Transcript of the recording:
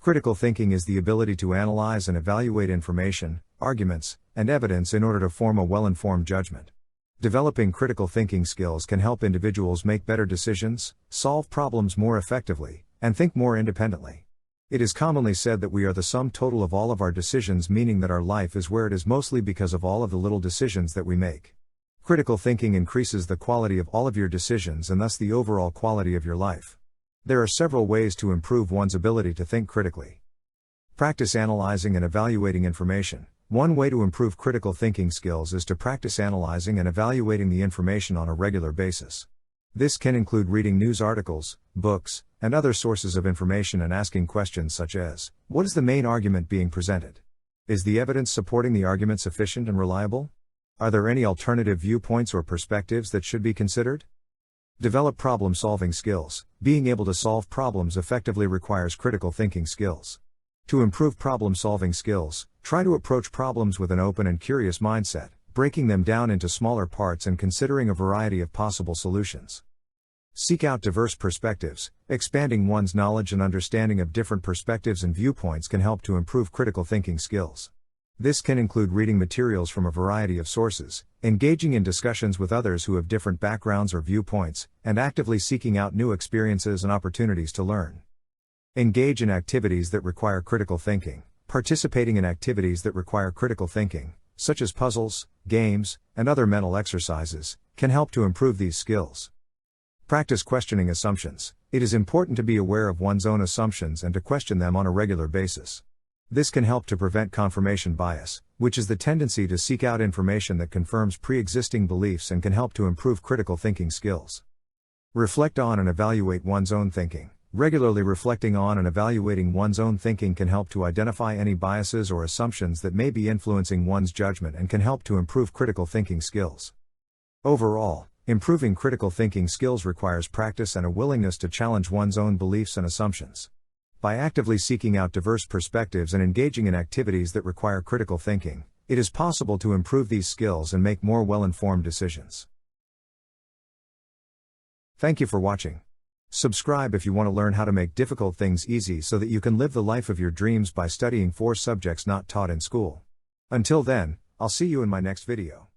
Critical thinking is the ability to analyze and evaluate information, arguments, and evidence in order to form a well-informed judgment. Developing critical thinking skills can help individuals make better decisions, solve problems more effectively, and think more independently. It is commonly said that we are the sum total of all of our decisions, meaning that our life is where it is mostly because of all of the little decisions that we make. Critical thinking increases the quality of all of your decisions and thus the overall quality of your life. There are several ways to improve one's ability to think critically. Practice analyzing and evaluating information. One way to improve critical thinking skills is to practice analyzing and evaluating the information on a regular basis. This can include reading news articles, books, and other sources of information and asking questions such as, what is the main argument being presented? Is the evidence supporting the argument sufficient and reliable? Are there any alternative viewpoints or perspectives that should be considered? Develop problem-solving skills. Being able to solve problems effectively requires critical thinking skills. To improve problem-solving skills, try to approach problems with an open and curious mindset, breaking them down into smaller parts and considering a variety of possible solutions. Seek out diverse perspectives. Expanding one's knowledge and understanding of different perspectives and viewpoints can help to improve critical thinking skills. This can include reading materials from a variety of sources, engaging in discussions with others who have different backgrounds or viewpoints, and actively seeking out new experiences and opportunities to learn. Engage in activities that require critical thinking. Participating in activities that require critical thinking, such as puzzles, games, and other mental exercises, can help to improve these skills. Practice questioning assumptions. It is important to be aware of one's own assumptions and to question them on a regular basis. This can help to prevent confirmation bias, which is the tendency to seek out information that confirms pre-existing beliefs and can help to improve critical thinking skills. Reflect on and evaluate one's own thinking. Regularly reflecting on and evaluating one's own thinking can help to identify any biases or assumptions that may be influencing one's judgment and can help to improve critical thinking skills. Overall, improving critical thinking skills requires practice and a willingness to challenge one's own beliefs and assumptions. By actively seeking out diverse perspectives and engaging in activities that require critical thinking, it is possible to improve these skills and make more well-informed decisions. Thank you for watching. Subscribe if you want to learn how to make difficult things easy so that you can live the life of your dreams by studying 4 subjects not taught in school. Until then, I'll see you in my next video.